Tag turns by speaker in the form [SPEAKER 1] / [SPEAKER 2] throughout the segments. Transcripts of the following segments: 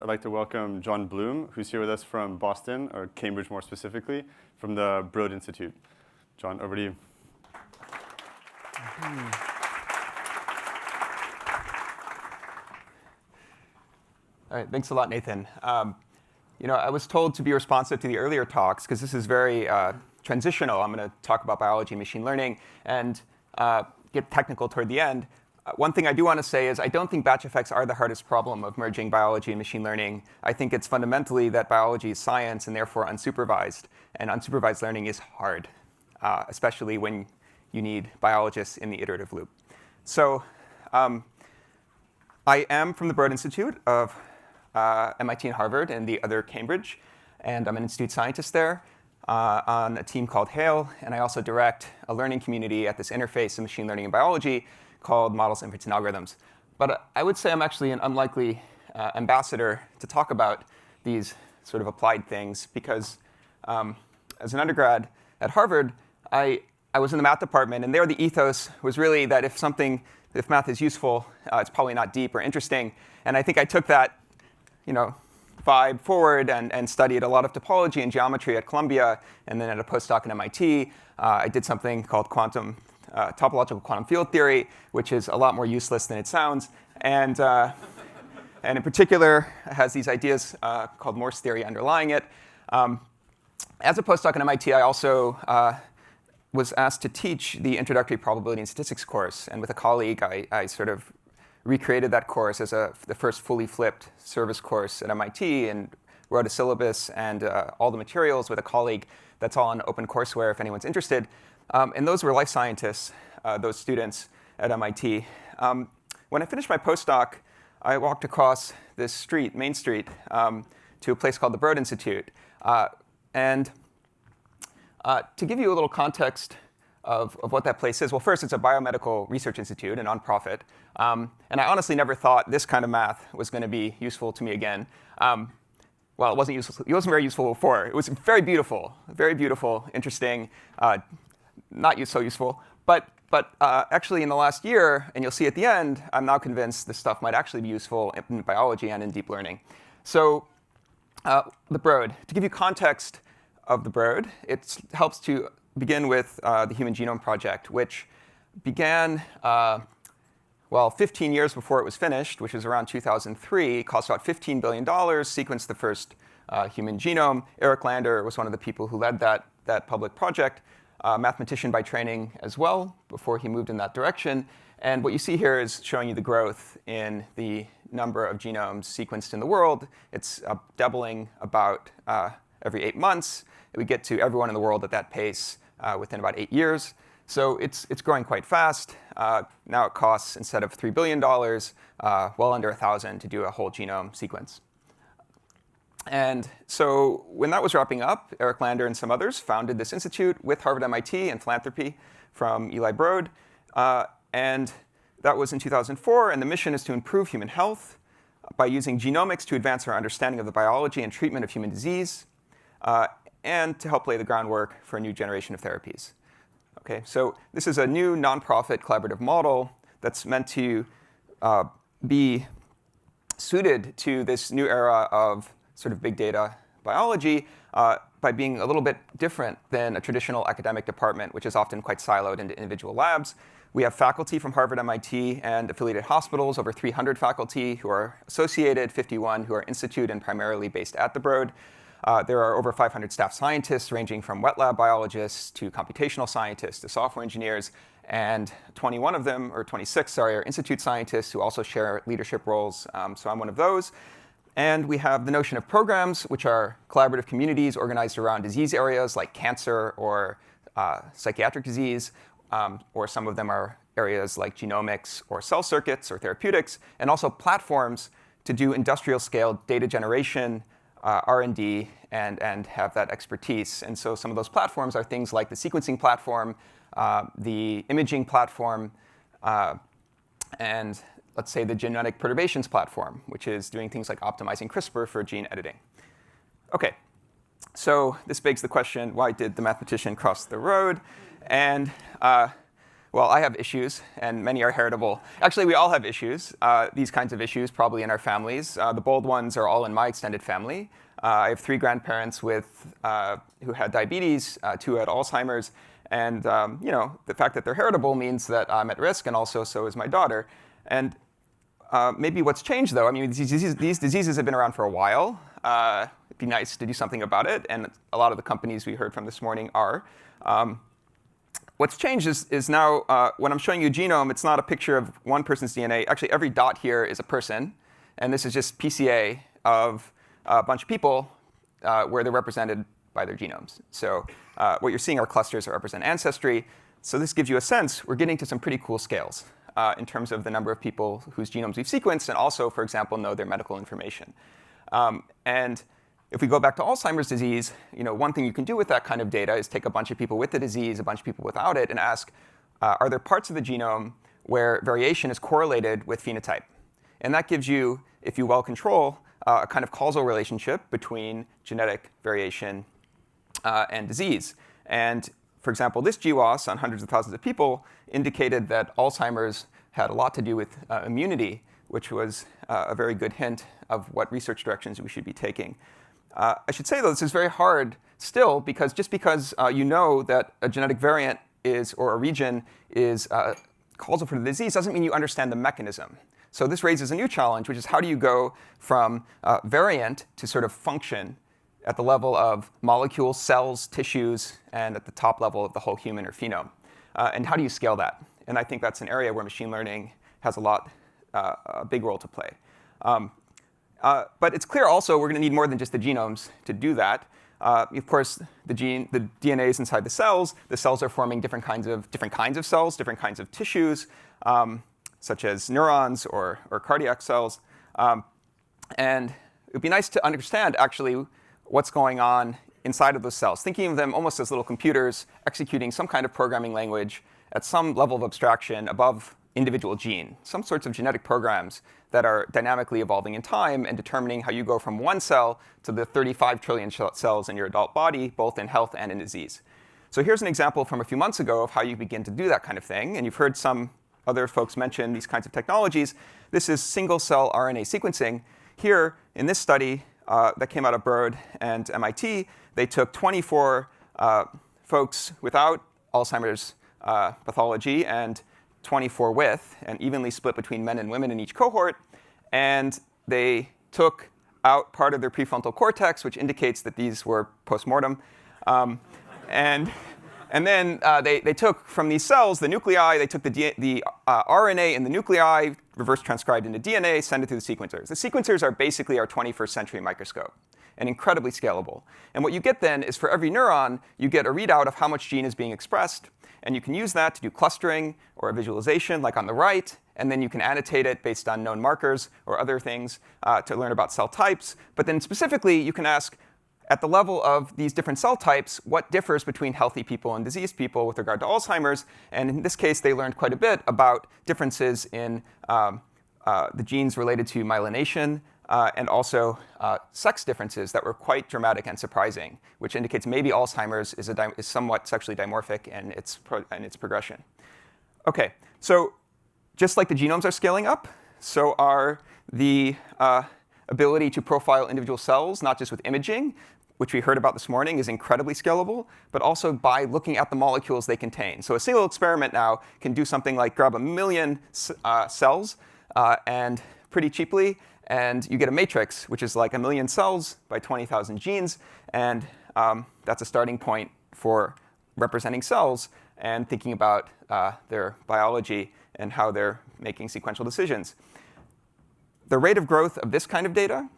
[SPEAKER 1] I'd like to welcome Jon Bloom, who's here with us from Boston, or Cambridge more specifically, from the Broad Institute. Jon, over to you.
[SPEAKER 2] All right, thanks a lot, Nathan. I was told to be responsive to the earlier talks because this is very transitional. I'm going to talk about biology and machine learning and get technical toward the end. One thing I do want to say is I don't think batch effects are the hardest problem of merging biology and machine learning. I think it's fundamentally that biology is science and therefore unsupervised. And unsupervised learning is hard, especially when you need biologists in the iterative loop. So I am from the Broad Institute of MIT and Harvard and the other Cambridge. And I'm an institute scientist there on a team called HAIL. And I also direct a learning community at this interface of machine learning and biology called Models, Inference, and Algorithms. But I would say I'm actually an unlikely ambassador to talk about these sort of applied things because as an undergrad at Harvard, I was in the math department, and there the ethos was really that if math is useful, it's probably not deep or interesting. And I think I took that vibe forward and studied a lot of topology and geometry at Columbia, and then at a postdoc at MIT, I did something called topological quantum field theory, which is a lot more useless than it sounds, and in particular has these ideas called Morse theory underlying it. As a postdoc at MIT, I also was asked to teach the introductory probability and statistics course, and with a colleague, I sort of recreated that course as the first fully flipped service course at MIT and wrote a syllabus and all the materials with a colleague. That's all on OpenCourseWare if anyone's interested. And those were life scientists, those students at MIT. When I finished my postdoc, I walked across this street, Main Street, to a place called the Broad Institute. And to give you a little context of what that place is, well, first, it's a biomedical research institute, a nonprofit. And I honestly never thought this kind of math was going to be useful to me again. Well, it wasn't useful. It wasn't very useful before. It was very beautiful, interesting, not so useful. But actually, in the last year, and you'll see at the end, I'm now convinced this stuff might actually be useful in biology and in deep learning. So the Broad. To give you context of the Broad, it helps to begin with the Human Genome Project, which began 15 years before it was finished, which was around 2003. It cost about $15 billion, sequenced the first human genome. Eric Lander was one of the people who led that public project, mathematician by training as well, before he moved in that direction. And what you see here is showing you the growth in the number of genomes sequenced in the world. It's doubling about every 8 months. We get to everyone in the world at that pace within about 8 years. So it's growing quite fast. Now it costs, instead of $3 billion, well under 1,000 to do a whole genome sequence. And so when that was wrapping up, Eric Lander and some others founded this institute with Harvard, MIT, and philanthropy from Eli Broad. And that was in 2004. And the mission is to improve human health by using genomics to advance our understanding of the biology and treatment of human disease, and to help lay the groundwork for a new generation of therapies. Okay, so this is a new nonprofit collaborative model that's meant to be suited to this new era of sort of big data biology by being a little bit different than a traditional academic department, which is often quite siloed into individual labs. We have faculty from Harvard, MIT, and affiliated hospitals, over 300 faculty who are associated, 51 who are institute and primarily based at the Broad. There are over 500 staff scientists, ranging from wet lab biologists to computational scientists to software engineers, and 21 of them, or 26, sorry, are institute scientists who also share leadership roles. So I'm one of those. And we have the notion of programs, which are collaborative communities organized around disease areas like cancer or psychiatric disease, or some of them are areas like genomics or cell circuits or therapeutics, and also platforms to do industrial scale data generation, R&D, and have that expertise. And so some of those platforms are things like the sequencing platform, the imaging platform, and let's say the genetic perturbations platform, which is doing things like optimizing CRISPR for gene editing. OK, so this begs the question, why did the mathematician cross the road? And well, I have issues, and many are heritable. Actually, we all have issues, these kinds of issues, probably in our families. The bold ones are all in my extended family. I have 3 grandparents who had diabetes, 2 had Alzheimer's, and the fact that they're heritable means that I'm at risk, and also so is my daughter. And maybe what's changed, though, I mean, these diseases have been around for a while. It'd be nice to do something about it, and a lot of the companies we heard from this morning are. What's changed is now, when I'm showing you a genome, it's not a picture of one person's DNA. Actually, every dot here is a person, and this is just PCA of a bunch of people where they're represented by their genomes. So what you're seeing are clusters that represent ancestry. So this gives you a sense. We're getting to some pretty cool scales in terms of the number of people whose genomes we've sequenced, and also, for example, know their medical information. And if we go back to Alzheimer's disease, one thing you can do with that kind of data is take a bunch of people with the disease, a bunch of people without it, and ask, are there parts of the genome where variation is correlated with phenotype? And that gives you, if you well control, a kind of causal relationship between genetic variation and disease. And for example, this GWAS on hundreds of thousands of people indicated that Alzheimer's had a lot to do with immunity, which was a very good hint of what research directions we should be taking. I should say, though, this is very hard still, because just because you know that a genetic variant or a region is causal for the disease doesn't mean you understand the mechanism. So this raises a new challenge, which is how do you go from variant to sort of function at the level of molecules, cells, tissues, and at the top level of the whole human or phenome? And how do you scale that? And I think that's an area where machine learning has a big role to play. But it's clear also we're going to need more than just the genomes to do that. Of course, the DNA is inside the cells. The cells are forming different kinds of cells, different kinds of tissues, such as neurons or cardiac cells. And it would be nice to understand, actually, what's going on inside of those cells, thinking of them almost as little computers executing some kind of programming language at some level of abstraction above individual gene, some sorts of genetic programs that are dynamically evolving in time and determining how you go from one cell to the 35 trillion cells in your adult body, both in health and in disease. So here's an example from a few months ago of how you begin to do that kind of thing. And you've heard some other folks mention these kinds of technologies. This is single-cell RNA sequencing. Here, in this study that came out of Broad and MIT, they took 24 folks without Alzheimer's pathology and 24 with, and evenly split between men and women in each cohort. And they took out part of their prefrontal cortex, which indicates that these were postmortem. And then they took from these cells the nuclei. They took the RNA in the nuclei, reverse transcribed into DNA, send it through the sequencers. The sequencers are basically our 21st century microscope and incredibly scalable. And what you get then is for every neuron, you get a readout of how much gene is being expressed. And you can use that to do clustering or a visualization, like on the right. And then you can annotate it based on known markers or other things to learn about cell types. But then specifically, you can ask, at the level of these different cell types, what differs between healthy people and diseased people with regard to Alzheimer's? And in this case, they learned quite a bit about differences in the genes related to myelination, and also sex differences that were quite dramatic and surprising, which indicates maybe Alzheimer's is somewhat sexually dimorphic in its progression. OK, so just like the genomes are scaling up, so are the ability to profile individual cells, not just with imaging, which we heard about this morning, is incredibly scalable, but also by looking at the molecules they contain. So a single experiment now can do something like grab 1 million cells and pretty cheaply, and you get a matrix, which is like 1 million cells by 20,000 genes. And that's a starting point for representing cells and thinking about their biology and how they're making sequential decisions. The rate of growth of this kind of data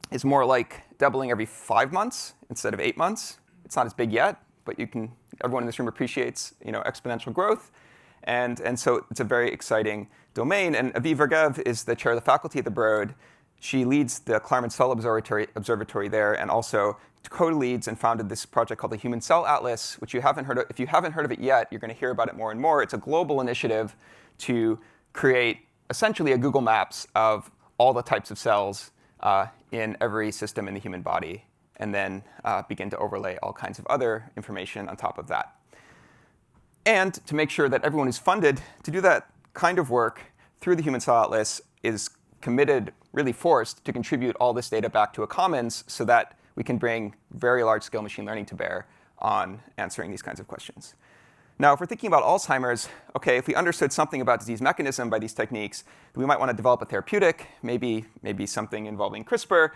[SPEAKER 2] is more like doubling every 5 months instead of 8 months. It's not as big yet, but everyone in this room appreciates exponential growth. And so it's a very exciting domain. And Aviv Vergev is the chair of the faculty at the Broad. She leads the Klarman Cell Observatory there, and also co-leads and founded this project called the Human Cell Atlas, which you haven't heard of. If you haven't heard of it yet, you're going to hear about it more and more. It's a global initiative to create essentially a Google Maps of all the types of cells in every system in the human body, and then begin to overlay all kinds of other information on top of that. And to make sure that everyone who's funded to do that kind of work through the Human Cell Atlas is committed, really forced, to contribute all this data back to a commons so that we can bring very large-scale machine learning to bear on answering these kinds of questions. Now, if we're thinking about Alzheimer's, OK, if we understood something about disease mechanism by these techniques, we might want to develop a therapeutic, maybe something involving CRISPR.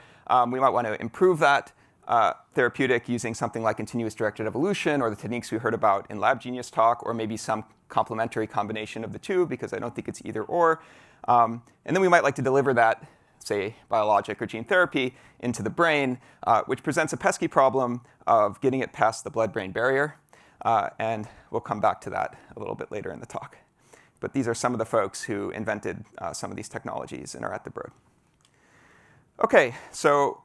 [SPEAKER 2] We might want to improve that therapeutic using something like continuous directed evolution or the techniques we heard about in Lab Genius talk, or maybe some complementary combination of the two, because I don't think it's either or. And then we might like to deliver that, say, biologic or gene therapy into the brain, which presents a pesky problem of getting it past the blood-brain barrier. And we'll come back to that a little bit later in the talk. But these are some of the folks who invented some of these technologies and are at the Broad. OK, so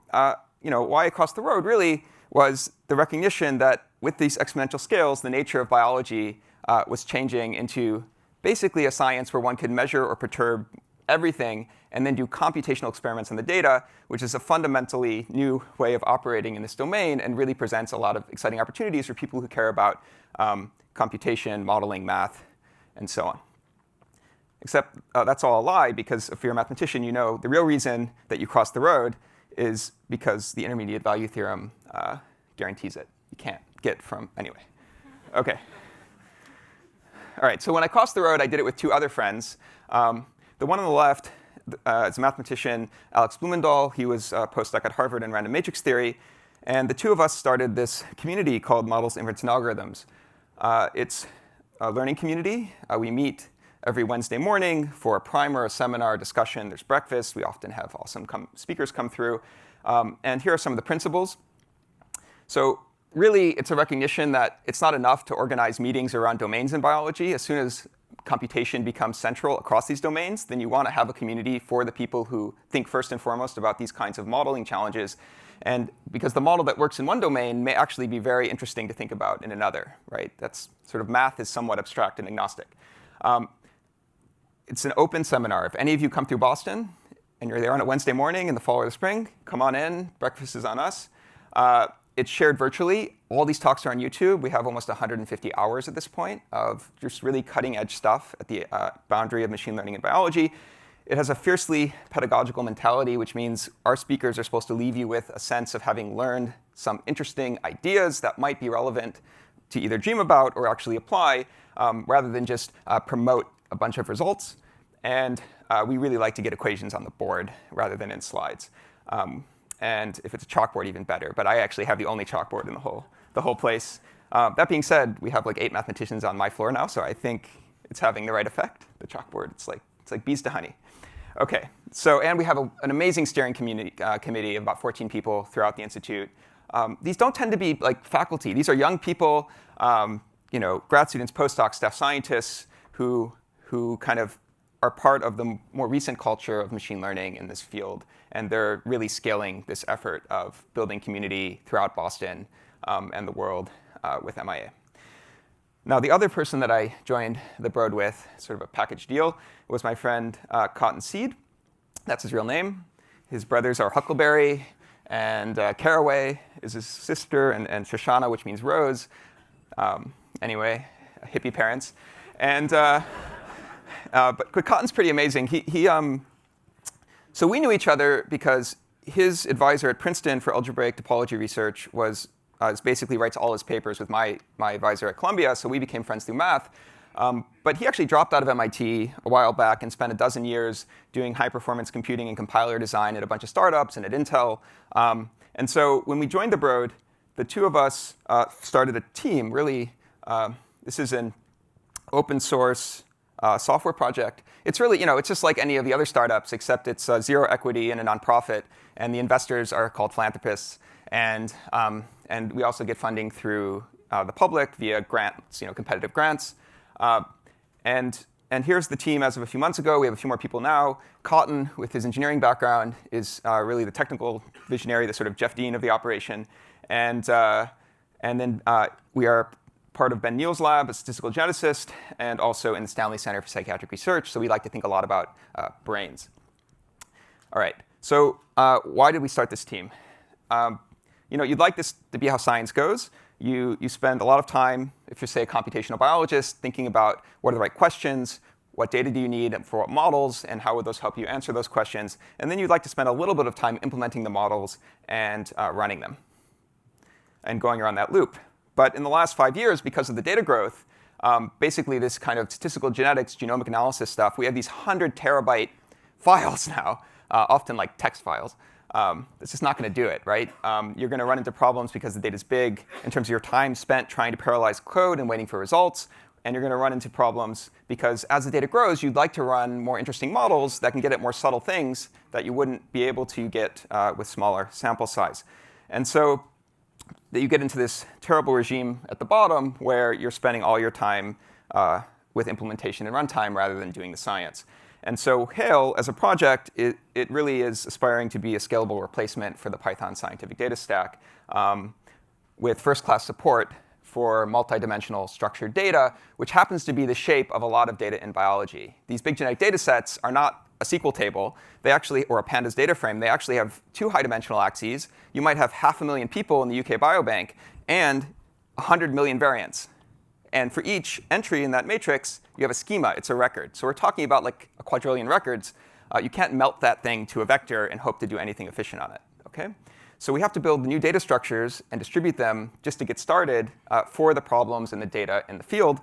[SPEAKER 2] why across the road really was the recognition that with these exponential scales, the nature of biology was changing into basically a science where one could measure or perturb everything and then do computational experiments on the data, which is a fundamentally new way of operating in this domain and really presents a lot of exciting opportunities for people who care about computation, modeling, math, and so on. Except that's all a lie, because if you're a mathematician, you know the real reason that you cross the road is because the intermediate value theorem guarantees it. You can't get from anyway. OK. All right, so when I crossed the road, I did it with two other friends. The one on the left is a mathematician, Alex Blumendahl. He was a postdoc at Harvard in random matrix theory. And the two of us started this community called Models, Inference, and Algorithms. It's a learning community. We meet every Wednesday morning for a primer, a seminar, discussion. There's breakfast. We often have awesome speakers come through. And here are some of the principles. So really, it's a recognition that it's not enough to organize meetings around domains in biology. As soon as computation becomes central across these domains, then you want to have a community for the people who think first and foremost about these kinds of modeling challenges. And because the model that works in one domain may actually be very interesting to think about in another, right? That's sort of math is somewhat abstract and agnostic. It's an open seminar. If any of you come through Boston and you're there on a Wednesday morning in the fall or the spring, come on in. Breakfast is on us. It's shared virtually. All these talks are on YouTube. We have almost 150 hours at this point of just really cutting-edge stuff at the boundary of machine learning and biology. It has a fiercely pedagogical mentality, which means our speakers are supposed to leave you with a sense of having learned some interesting ideas that might be relevant to either dream about or actually apply, rather than just promote a bunch of results. And we really like to get equations on the board rather than in slides. And if it's a chalkboard, even better. But I actually have the only chalkboard in the whole place. That being said, we have like 8 mathematicians on my floor now, so I think it's having the right effect. The chalkboard, it's like bees to honey. OK, so and we have an amazing steering committee of about 14 people throughout the institute. These don't tend to be like faculty. These are young people, grad students, postdocs, staff scientists who kind of are part of the more recent culture of machine learning in this field. And they're really scaling this effort of building community throughout Boston and the world with MIA. Now, the other person that I joined the Broad with, sort of a package deal, was my friend Cotton Seed. That's his real name. His brothers are Huckleberry, and Caraway is his sister, and Shoshana, which means rose. Anyway, hippie parents. And but Cotton's pretty amazing. So we knew each other because his advisor at Princeton for algebraic topology research basically writes all his papers with my advisor at Columbia, so we became friends through math. But he actually dropped out of MIT a while back and spent 12 years doing high-performance computing and compiler design at a bunch of startups and at Intel. And so when we joined the Broad, the two of us started a team, really. This is an open source software project. It's really, it's just like any of the other startups, except it's zero equity and a nonprofit, and the investors are called philanthropists. And we also get funding through the public via grants, competitive grants. And here's the team as of a few months ago. We have a few more people now. Cotton, with his engineering background, is really the technical visionary, the sort of Jeff Dean of the operation. And then we are part of Ben Neal's lab, a statistical geneticist, and also in the Stanley Center for Psychiatric Research. So we like to think a lot about brains. All right, so why did we start this team? You'd like this to be how science goes. you spend a lot of time, if you're, say, a computational biologist, thinking about what are the right questions, what data do you need for what models, and how would those help you answer those questions. And then you'd like to spend a little bit of time implementing the models and running them and going around that loop. But in the last 5 years, because of the data growth, basically this kind of statistical genetics, genomic analysis stuff, we have these 100 terabyte files now, often like text files. It's just not going to do it, right? You're going to run into problems because the data is big in terms of your time spent trying to parallelize code and waiting for results. And you're going to run into problems because as the data grows, you'd like to run more interesting models that can get at more subtle things that you wouldn't be able to get with smaller sample size. And so that you get into this terrible regime at the bottom where you're spending all your time with implementation and runtime rather than doing the science. And so HAIL, as a project, it really is aspiring to be a scalable replacement for the Python scientific data stack with first-class support for multidimensional structured data, which happens to be the shape of a lot of data in biology. These big genetic data sets are not a SQL table, they actually, or a pandas data frame. They actually have two high-dimensional axes. You might have 500,000 people in the UK Biobank and 100 million variants. And for each entry in that matrix, you have a schema. It's a record. So we're talking about like a quadrillion records. You can't melt that thing to a vector and hope to do anything efficient on it. Okay? So we have to build new data structures and distribute them just to get started for the problems and the data in the field.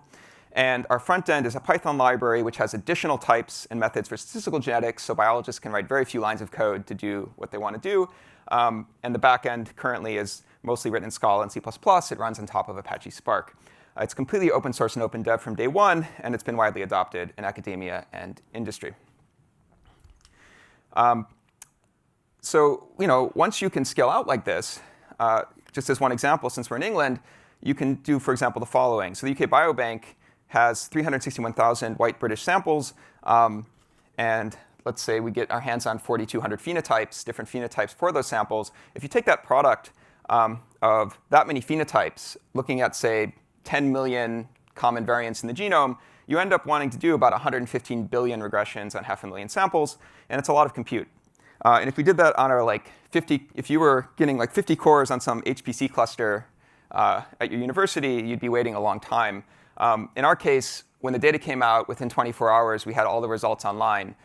[SPEAKER 2] And our front end is a Python library, which has additional types and methods for statistical genetics, so biologists can write very few lines of code to do what they want to do. And the back end currently is mostly written in Scala and C++. It runs on top of Apache Spark. It's completely open source and open dev from day one, and it's been widely adopted in academia and industry. So once you can scale out like this, just as one example, since we're in England, you can do, for example, the following. So the UK Biobank has 361,000 white British samples, and let's say we get our hands on 4,200 phenotypes, different phenotypes for those samples. If you take that product of that many phenotypes, looking at, say, 10 million common variants in the genome, you end up wanting to do about 115 billion regressions on 500,000 samples, and it's a lot of compute. And if we did that on our 50, if you were getting 50 cores on some HPC cluster at your university, you'd be waiting a long time. In our case, when the data came out, within 24 hours, we had all the results online.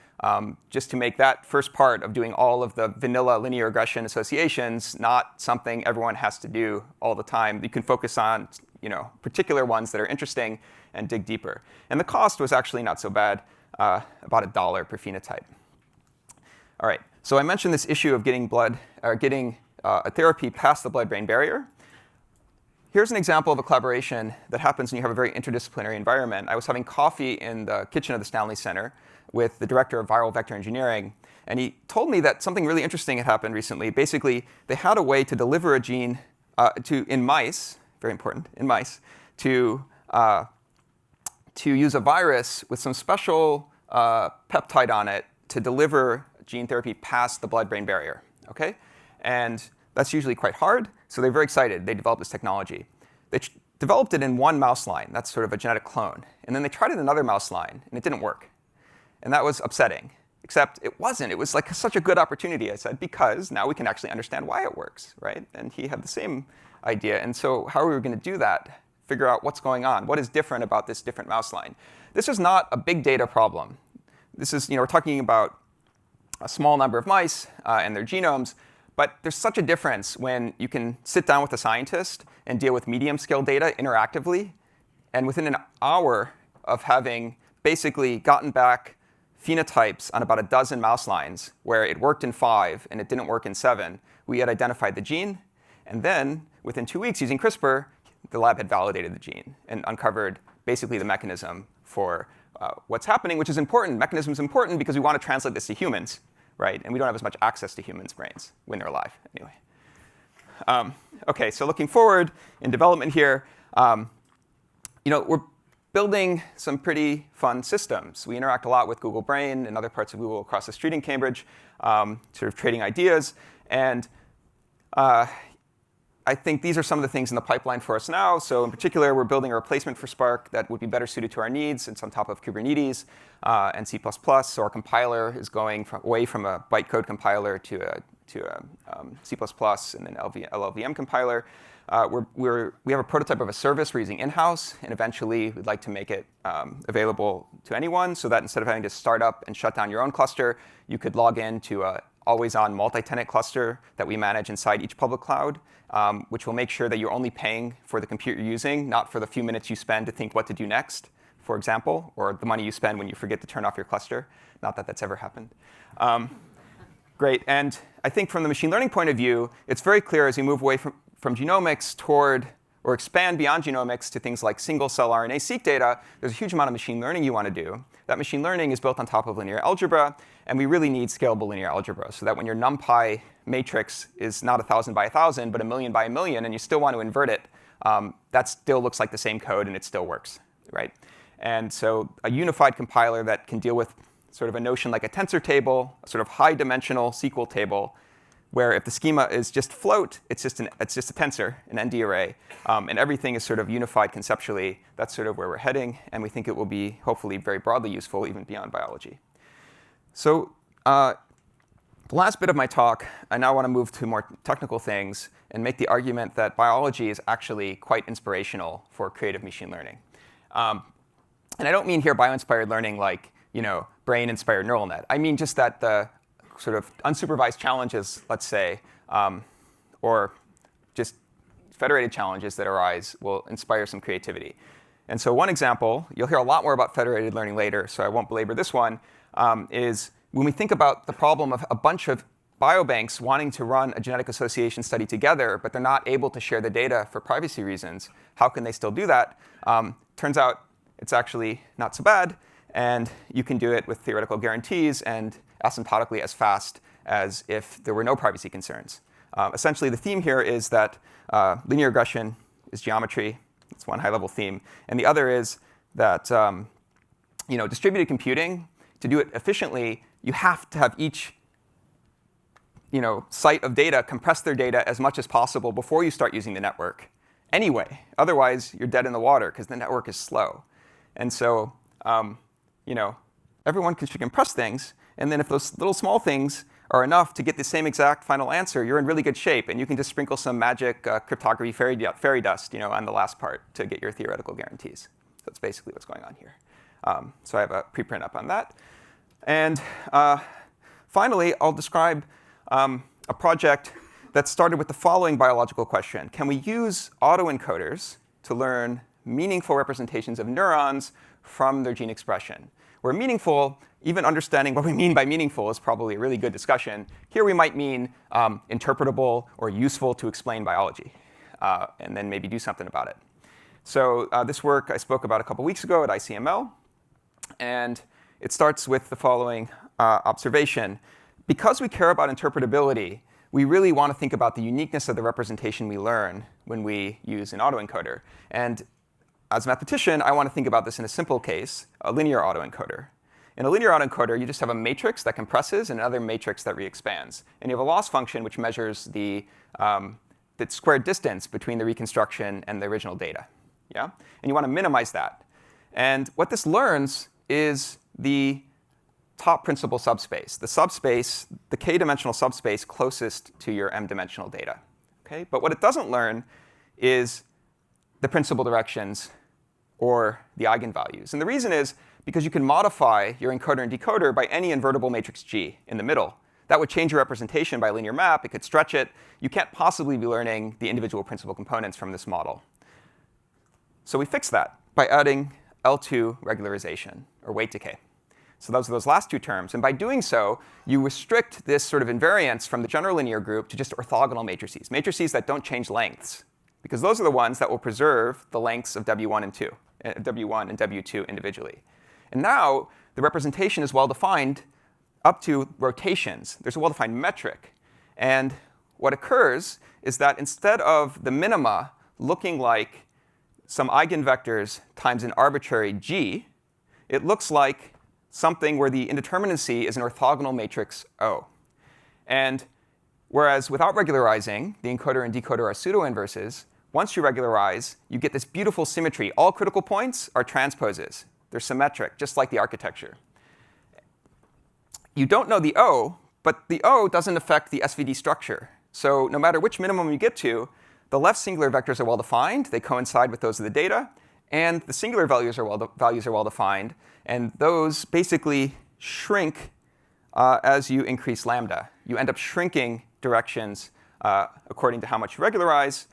[SPEAKER 2] Just to make that first part of doing all of the vanilla linear regression associations not something everyone has to do all the time. You can focus on particular ones that are interesting and dig deeper. And the cost was actually not so bad, about $1 per phenotype. All right, so I mentioned this issue of getting a therapy past the blood-brain barrier. Here's an example of a collaboration that happens when you have a very interdisciplinary environment. I was having coffee in the kitchen of the Stanley Center with the director of viral vector engineering, and he told me that something really interesting had happened recently. Basically, they had a way to deliver a gene in mice, very important, in mice, to use a virus with some special peptide on it to deliver gene therapy past the blood-brain barrier. Okay? And that's usually quite hard, so they're very excited. They developed this technology. They developed it in one mouse line. That's sort of a genetic clone. And then they tried it in another mouse line, and it didn't work. And that was upsetting. Except it wasn't. It was such a good opportunity, I said, because now we can actually understand why it works, right? And he had the same idea. And so how are we going to do that? Figure out what's going on. What is different about this different mouse line? This is not a big data problem. This is, we're talking about a small number of mice and their genomes. But there's such a difference when you can sit down with a scientist and deal with medium-scale data interactively. And within an hour of having basically gotten back phenotypes on about a dozen mouse lines where it worked in 5 and it didn't work in 7, we had identified the gene. And then within 2 weeks, using CRISPR, the lab had validated the gene and uncovered basically the mechanism for what's happening, which is important. Mechanism is important because we want to translate this to humans, right? And we don't have as much access to humans' brains when they're alive, anyway. OK, so looking forward in development here, we're building some pretty fun systems. We interact a lot with Google Brain and other parts of Google across the street in Cambridge, sort of trading ideas. And I think these are some of the things in the pipeline for us now. So in particular, we're building a replacement for Spark that would be better suited to our needs. It's on top of Kubernetes and C++. So our compiler is going away from a bytecode compiler to a C++ and then LLVM compiler. We have a prototype of a service we're using in-house, and eventually we'd like to make it available to anyone so that instead of having to start up and shut down your own cluster, you could log in to an always-on multi-tenant cluster that we manage inside each public cloud, which will make sure that you're only paying for the compute you're using, not for the few minutes you spend to think what to do next, for example, or the money you spend when you forget to turn off your cluster. Not that that's ever happened. Great. And I think from the machine learning point of view, it's very clear as we move away from genomics toward, or expand beyond genomics to things like single-cell RNA-seq data, there's a huge amount of machine learning you want to do. That machine learning is built on top of linear algebra, and we really need scalable linear algebra so that when your NumPy matrix is not 1,000 by 1,000, but 1,000,000 by 1,000,000, and you still want to invert it, that still looks like the same code, and it still works, right? And so a unified compiler that can deal with sort of a notion like a tensor table, a sort of high-dimensional SQL table, where if the schema is just float, it's just a tensor, an ND array, and everything is sort of unified conceptually. That's sort of where we're heading, and we think it will be hopefully very broadly useful even beyond biology. So the last bit of my talk, I now want to move to more technical things and make the argument that biology is actually quite inspirational for creative machine learning. And I don't mean here bio-inspired learning like brain-inspired neural net. I mean just that the sort of unsupervised challenges, let's say, or just federated challenges that arise will inspire some creativity. And so one example, you'll hear a lot more about federated learning later, so I won't belabor this one, is when we think about the problem of a bunch of biobanks wanting to run a genetic association study together, but they're not able to share the data for privacy reasons, how can they still do that? Turns out it's actually not so bad, and you can do it with theoretical guarantees and asymptotically as fast as if there were no privacy concerns. Essentially, the theme here is that linear regression is geometry. It's one high-level theme. And the other is that distributed computing, to do it efficiently, you have to have each site of data compress their data as much as possible before you start using the network. Anyway, otherwise, you're dead in the water because the network is slow. And so everyone should compress things. And then if those little small things are enough to get the same exact final answer, you're in really good shape. And you can just sprinkle some magic cryptography fairy dust on the last part to get your theoretical guarantees. That's basically what's going on here. So I have a preprint up on that. And finally, I'll describe a project that started with the following biological question. Can we use autoencoders to learn meaningful representations of neurons from their gene expression? Where meaningful, even understanding what we mean by meaningful is probably a really good discussion. Here we might mean interpretable or useful to explain biology, and then maybe do something about it. So this work I spoke about a couple weeks ago at ICML, and it starts with the following observation. Because we care about interpretability, we really want to think about the uniqueness of the representation we learn when we use an autoencoder. And as a mathematician, I want to think about this in a simple case, a linear autoencoder. In a linear autoencoder, you just have a matrix that compresses and another matrix that re-expands. And you have a loss function which measures the squared distance between the reconstruction and the original data. Yeah? And you want to minimize that. And what this learns is the top principal subspace, the k-dimensional subspace closest to your m-dimensional data. Okay? But what it doesn't learn is the principal directions or the eigenvalues. And the reason is because you can modify your encoder and decoder by any invertible matrix G in the middle. That would change your representation by linear map. It could stretch it. You can't possibly be learning the individual principal components from this model. So we fix that by adding L2 regularization, or weight decay. So those are those last two terms. And by doing so, you restrict this sort of invariance from the general linear group to just orthogonal matrices, matrices that don't change lengths, because those are the ones that will preserve the lengths of W1 and W2 individually. And now the representation is well-defined up to rotations. There's a well-defined metric. And what occurs is that instead of the minima looking like some eigenvectors times an arbitrary G, it looks like something where the indeterminacy is an orthogonal matrix O. And whereas without regularizing, the encoder and decoder are pseudo-inverses, once you regularize, you get this beautiful symmetry. All critical points are transposes. They're symmetric, just like the architecture. You don't know the O, But the O doesn't affect the SVD structure. So no matter which minimum you get to, the left singular vectors are well-defined. They coincide with those of the data. And the singular values are well-defined. And those basically shrink as you increase lambda. You end up shrinking directions according to how much you regularize.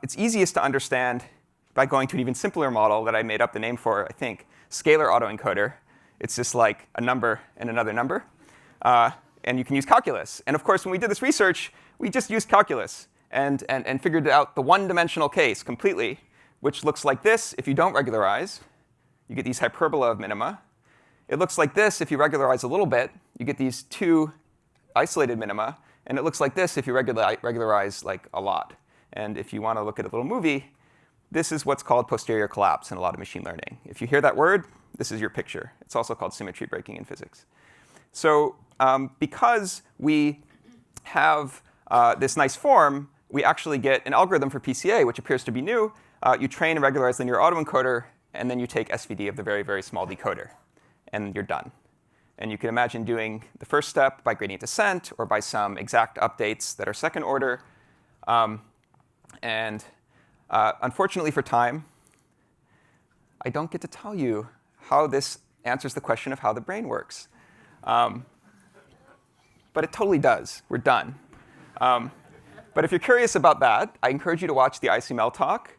[SPEAKER 2] It's easiest to understand by going to an even simpler model that I made up the name for, I think, scalar autoencoder. It's just like a number and another number. And you can use calculus. And of course, when we did this research, we just used calculus and figured out the one-dimensional case completely, which looks like this if you don't regularize. You get these hyperbola of minima. It looks like this if you regularize a little bit. You get these two isolated minima. And it looks like this if you regularize like a lot. And if you want to look at a little movie, this is what's called posterior collapse in a lot of machine learning. If you hear that word, this is your picture. It's also called symmetry breaking in physics. So because we have this nice form, we actually get an algorithm for PCA, which appears to be new. You train a regularized linear autoencoder, and then you take SVD of the very, very small decoder. And you're done. And you can imagine doing the first step by gradient descent or by some exact updates that are second order. Unfortunately for time, I don't get to tell you how this answers the question of how the brain works. But it totally does. We're done. But if you're curious about that, I encourage you to watch the ICML talk,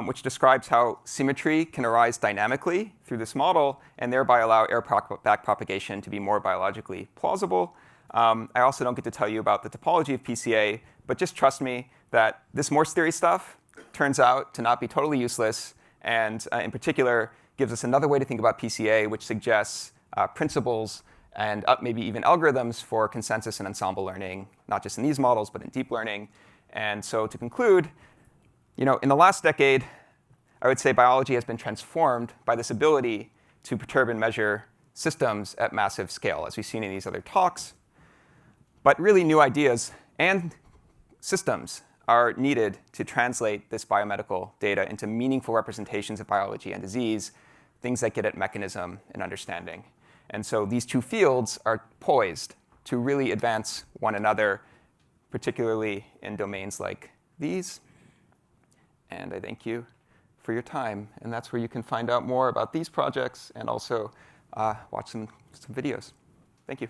[SPEAKER 2] which describes how symmetry can arise dynamically through this model and thereby allow error backpropagation to be more biologically plausible. I also don't get to tell you about the topology of PCA, but just trust me that this Morse theory stuff turns out to not be totally useless, and in particular gives us another way to think about PCA, which suggests principles and maybe even algorithms for consensus and ensemble learning, not just in these models, but in deep learning. And so to conclude, in the last decade, I would say biology has been transformed by this ability to perturb and measure systems at massive scale, as we've seen in these other talks. But really, new ideas and systems are needed to translate this biomedical data into meaningful representations of biology and disease, things that get at mechanism and understanding. And so these two fields are poised to really advance one another, particularly in domains like these. And I thank you for your time. And that's where you can find out more about these projects and also watch some videos. Thank you.